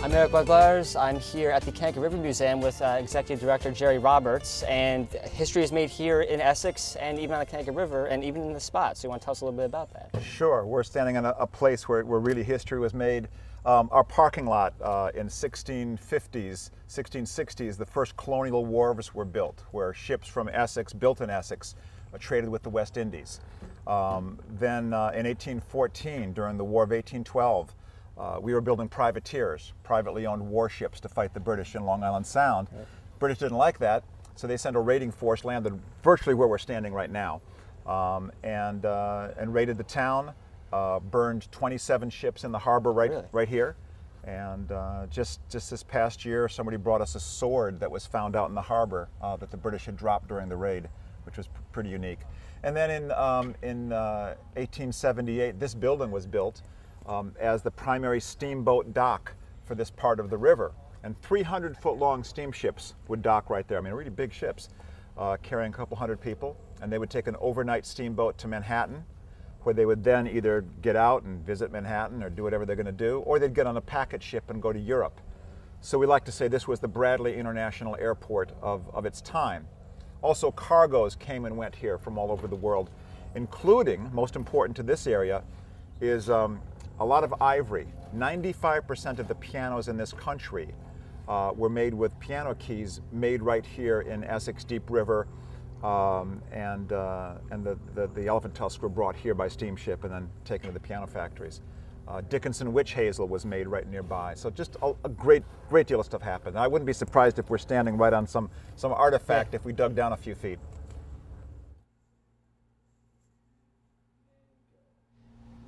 I'm Eric Buglars. I'm here at the Connecticut River Museum with Executive Director Jerry Roberts, and history is made here in Essex and even on the Connecticut River and even in the spot. So you want to tell us a little bit about that? Sure. We're standing on a place where really history was made. Our parking lot in 1660s, the first colonial wharves were built, where ships from Essex, built in Essex, traded with the West Indies. Then in 1814, during the War of 1812, we were building privateers, privately owned warships to fight the British in Long Island Sound. Right. British didn't like that, so they sent a raiding force, landed virtually where we're standing right now, and raided the town, burned 27 ships in the harbor right here. And just this past year, somebody brought us a sword that was found out in the harbor that the British had dropped during the raid, which was pretty unique. And then in 1878, this building was built as the primary steamboat dock for this part of the river. And 300-foot-long steamships would dock right there. I mean, really big ships, carrying a couple hundred people. And they would take an overnight steamboat to Manhattan, where they would then either get out and visit Manhattan or do whatever they're going to do, or they'd get on a packet ship and go to Europe. So we like to say this was the Bradley International Airport of its time. Also, cargoes came and went here from all over the world, including, most important to this area, is a lot of ivory. 95% of the pianos in this country were made with piano keys made right here in Essex, Deep River, and the elephant tusks were brought here by steamship and then taken to the piano factories. Dickinson witch hazel was made right nearby. So just a great deal of stuff happened. I wouldn't be surprised if we're standing right on some artifact if we dug down a few feet.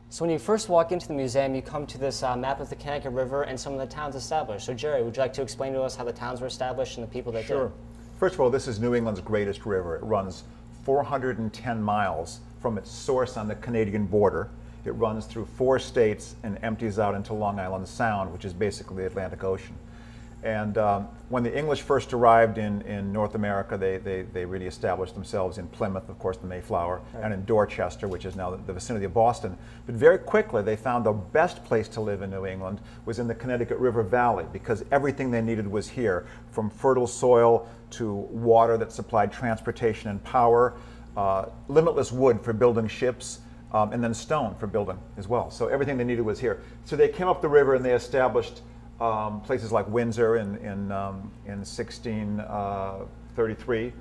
So when you first walk into the museum, you come to this map of the Connecticut River and some of the towns established. So Jerry, would you like to explain to us how the towns were established and the people that did? Sure. First of all, this is New England's greatest river. It runs 410 miles from its source on the Canadian border. It runs through 4 states and empties out into Long Island Sound, which is basically the Atlantic Ocean. And when the English first arrived in North America, they really established themselves in Plymouth, of course, the Mayflower, and in Dorchester, which is now the vicinity of Boston. But very quickly, they found the best place to live in New England was in the Connecticut River Valley, because everything they needed was here, from fertile soil to water that supplied transportation and power, limitless wood for building ships, and then stone for building as well. So everything they needed was here. So they came up the river and they established places like Windsor in 1633.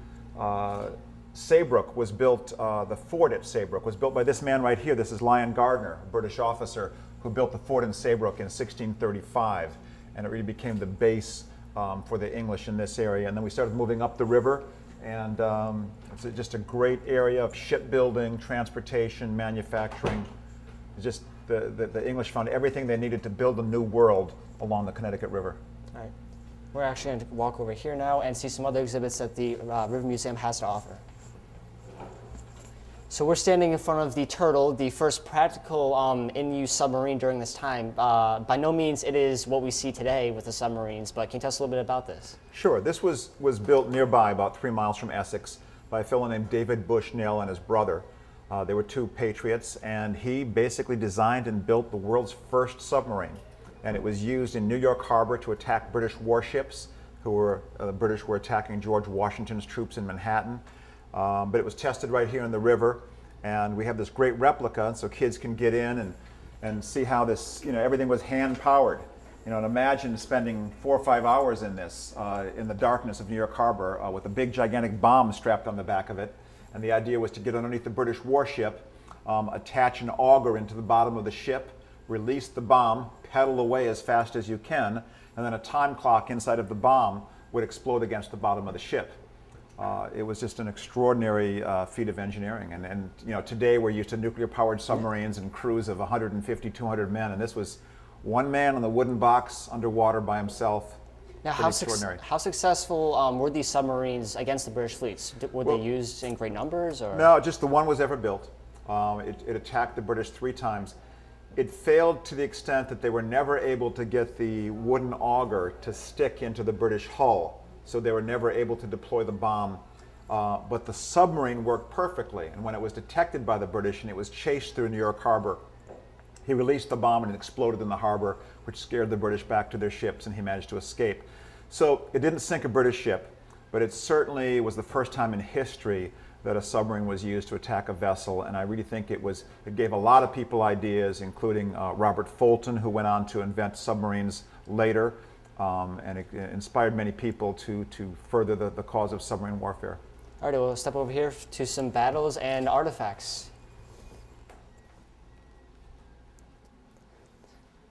Saybrook was built, the fort at Saybrook was built by this man right here. This is Lyon Gardner, a British officer who built the fort in Saybrook in 1635. And it really became the base for the English in this area. And then we started moving up the river. And it's just a great area of shipbuilding, transportation, manufacturing. Just the English found everything they needed to build a new world along the Connecticut River. All right. We're actually going to walk over here now and see some other exhibits that the River Museum has to offer. So we're standing in front of the Turtle, the first practical in-use submarine during this time. By no means it is what we see today with the submarines, but can you tell us a little bit about this? Sure. This was built nearby, about 3 miles from Essex, by a fellow named David Bushnell and his brother. They were 2 patriots, and he basically designed and built the world's first submarine. And it was used in New York Harbor to attack British warships, the British were attacking George Washington's troops in Manhattan. But it was tested right here in the river, and we have this great replica, so kids can get in and see how this, everything was hand-powered. And imagine spending 4 or 5 hours in this, in the darkness of New York Harbor, with a big gigantic bomb strapped on the back of it. And the idea was to get underneath the British warship, attach an auger into the bottom of the ship, release the bomb, pedal away as fast as you can, and then a time clock inside of the bomb would explode against the bottom of the ship. It was just an extraordinary feat of engineering. And today we're used to nuclear-powered submarines and crews of 150, 200 men, and this was one man on the wooden box underwater by himself. Now, how successful were these submarines against the British fleets? Were they used in great numbers? Or? No, just the one was ever built. It attacked the British 3 times. It failed to the extent that they were never able to get the wooden auger to stick into the British hull, so they were never able to deploy the bomb. But the submarine worked perfectly, and when it was detected by the British and it was chased through New York Harbor, He released the bomb and it exploded in the harbor, which scared the British back to their ships, and he managed to escape. So it didn't sink a British ship, but it certainly was the first time in history that a submarine was used to attack a vessel, and I really think it gave a lot of people ideas, including Robert Fulton, who went on to invent submarines later, and it inspired many people to further the cause of submarine warfare. All right, we'll step over here to some battles and artifacts.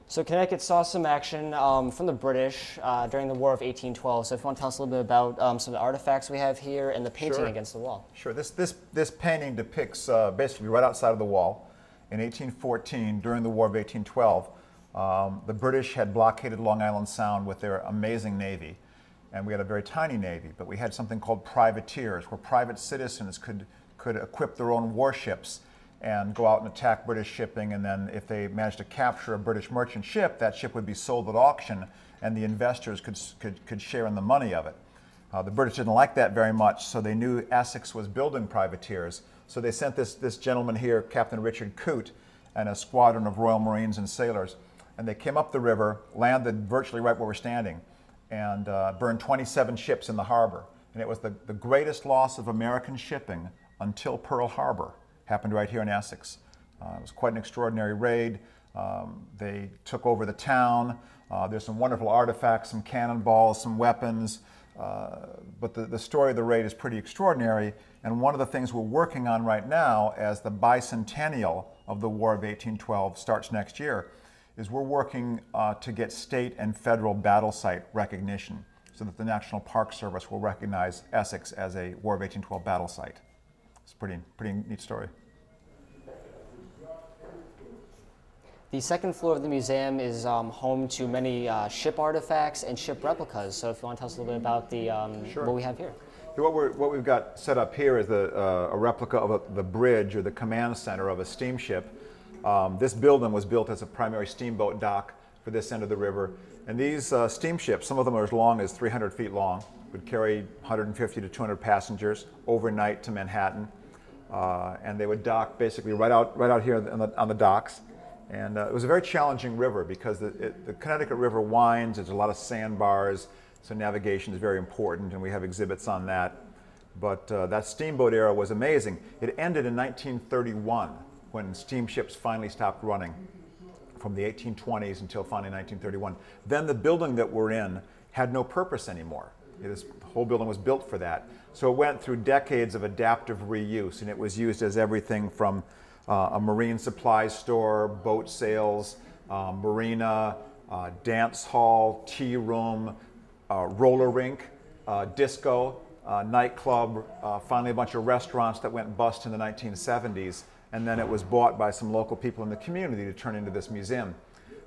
So Connecticut saw some action from the British during the War of 1812. So if you want to tell us a little bit about some of the artifacts we have here and the painting Sure. against the wall. Sure. This painting depicts basically right outside of the wall in 1814 during the War of 1812. The British had blockaded Long Island Sound with their amazing navy, and we had a very tiny navy, but we had something called privateers, where private citizens could equip their own warships and go out and attack British shipping, and then if they managed to capture a British merchant ship, that ship would be sold at auction, and the investors could share in the money of it. The British didn't like that very much, so they knew Essex was building privateers, so they sent this gentleman here, Captain Richard Coote, and a squadron of Royal Marines and sailors, and they came up the river, landed virtually right where we're standing, and burned 27 ships in the harbor. And it was the greatest loss of American shipping until Pearl Harbor. Happened right here in Essex. It was quite an extraordinary raid. They took over the town. There's some wonderful artifacts, some cannonballs, some weapons. But the story of the raid is pretty extraordinary. And one of the things we're working on right now, as the bicentennial of the War of 1812 starts next year, is we're working to get state and federal battle site recognition so that the National Park Service will recognize Essex as a War of 1812 battle site. It's a pretty neat story. The second floor of the museum is home to many ship artifacts and ship replicas. So if you want to tell us a little bit about Sure. what we have here. What we've got set up here is a replica of the bridge or the command center of a steamship. This building was built as a primary steamboat dock for this end of the river. And these steamships, some of them are as long as 300 feet long, would carry 150 to 200 passengers overnight to Manhattan. And they would dock basically right out here on the docks. And it was a very challenging river because the Connecticut River winds, there's a lot of sandbars, so navigation is very important, and we have exhibits on that. But that steamboat era was amazing. It ended in 1931 when steamships finally stopped running, from the 1820s until finally 1931. Then the building that we're in had no purpose anymore. The whole building was built for that. So it went through decades of adaptive reuse, and it was used as everything from a marine supplies store, boat sales, marina, dance hall, tea room, roller rink, disco, nightclub, finally a bunch of restaurants that went bust in the 1970s, and then it was bought by some local people in the community to turn into this museum.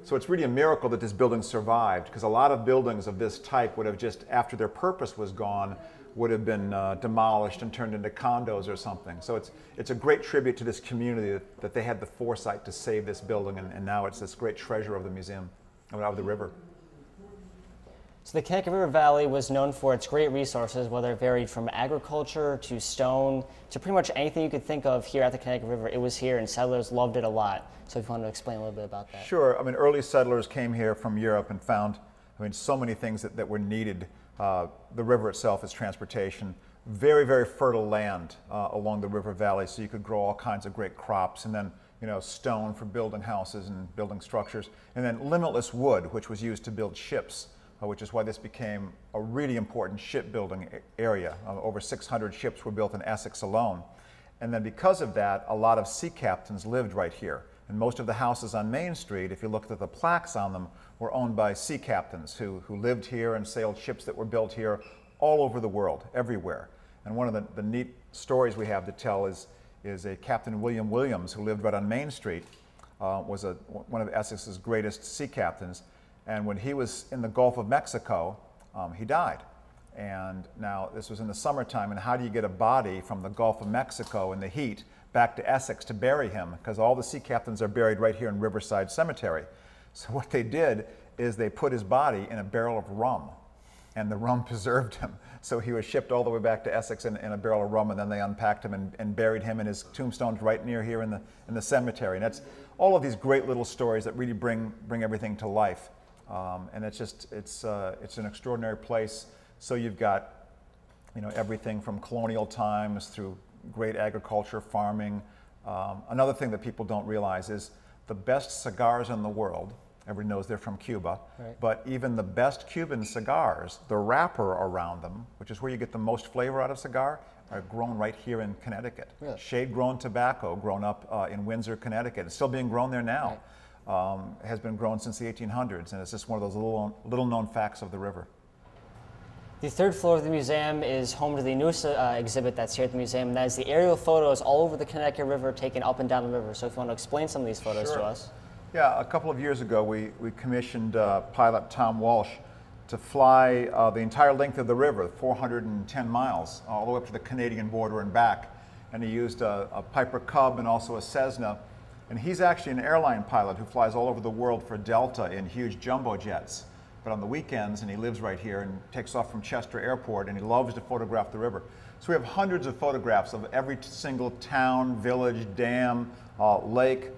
So it's really a miracle that this building survived, because a lot of buildings of this type would have just, after their purpose was gone, would have been demolished and turned into condos or something. So it's a great tribute to this community that they had the foresight to save this building, and now it's this great treasure of the museum, of the river. So the Connecticut River Valley was known for its great resources, whether it varied from agriculture to stone to pretty much anything you could think of here at the Connecticut River. It was here, and settlers loved it a lot. So if you want to explain a little bit about that. Sure. I mean, early settlers came here from Europe and found, so many things that were needed. The river itself is transportation. Very, very fertile land along the river valley, so you could grow all kinds of great crops. And then, stone for building houses and building structures. And then limitless wood, which was used to build ships. Which is why this became a really important shipbuilding area. Over 600 ships were built in Essex alone. And then because of that, a lot of sea captains lived right here. And most of the houses on Main Street, if you looked at the plaques on them, were owned by sea captains who lived here and sailed ships that were built here all over the world, everywhere. And one of the neat stories we have to tell is a Captain William Williams, who lived right on Main Street, was one of Essex's greatest sea captains. And when he was in the Gulf of Mexico, he died. And now this was in the summertime, and how do you get a body from the Gulf of Mexico in the heat back to Essex to bury him? Because all the sea captains are buried right here in Riverside Cemetery. So what they did is they put his body in a barrel of rum, and the rum preserved him. So he was shipped all the way back to Essex in a barrel of rum, and then they unpacked him and buried him, and his tombstone's right near here in the cemetery. And that's all of these great little stories that really bring everything to life. And it's an extraordinary place. So you've got, everything from colonial times through great agriculture, farming. Another thing that people don't realize is the best cigars in the world, everybody knows they're from Cuba, right. But even the best Cuban cigars, the wrapper around them, which is where you get the most flavor out of cigar, are grown right here in Connecticut. Really? Shade-grown tobacco grown up in Windsor, Connecticut. It's still being grown there now. Right. Has been grown since the 1800s, and it's just one of those little-known facts of the river. The third floor of the museum is home to the newest exhibit that's here at the museum, and that is the aerial photos all over the Connecticut River taken up and down the river. So if you want to explain some of these photos Sure. to us. Yeah, a couple of years ago we commissioned pilot Tom Walsh to fly the entire length of the river, 410 miles, all the way up to the Canadian border and back. And he used a Piper Cub and also a Cessna. And he's actually an airline pilot who flies all over the world for Delta in huge jumbo jets. But on the weekends, and he lives right here and takes off from Chester Airport, and he loves to photograph the river. So we have hundreds of photographs of every single town, village, dam, lake,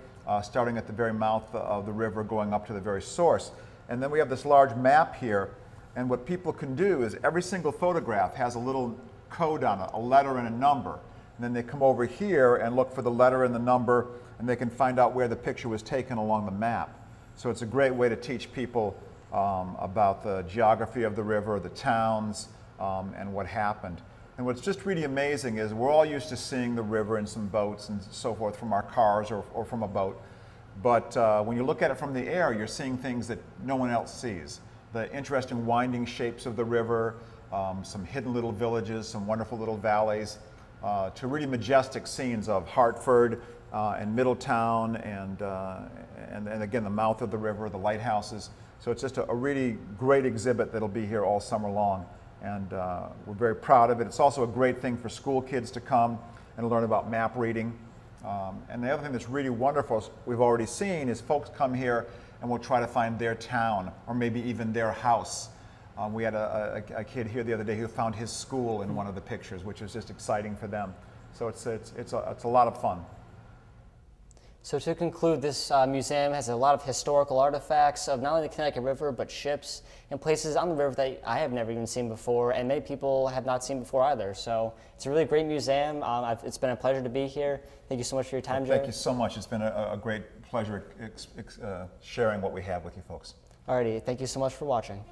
starting at the very mouth of the river, going up to the very source. And then we have this large map here, and what people can do is every single photograph has a little code on it, a letter and a number. And then they come over here and look for the letter and the number, and they can find out where the picture was taken along the map. So it's a great way to teach people about the geography of the river, the towns, and what happened. And what's just really amazing is we're all used to seeing the river in some boats and so forth from our cars or from a boat. But when you look at it from the air, you're seeing things that no one else sees. The interesting winding shapes of the river, some hidden little villages, some wonderful little valleys, to really majestic scenes of Hartford and Middletown and again the mouth of the river, the lighthouses. So it's just a really great exhibit that'll be here all summer long, and we're very proud of it. It's also a great thing for school kids to come and learn about map reading. And the other thing that's really wonderful, we've already seen, is folks come here and will try to find their town or maybe even their house. We had a kid here the other day who found his school in one of the pictures, which was just exciting for them. So it's a lot of fun. So to conclude, this museum has a lot of historical artifacts of not only the Connecticut River, but ships and places on the river that I have never even seen before, and many people have not seen before either. So it's a really great museum. It's been a pleasure to be here. Thank you so much for your time, Jerry. Thank you so much. It's been a great pleasure sharing what we have with you folks. Alrighty, thank you so much for watching.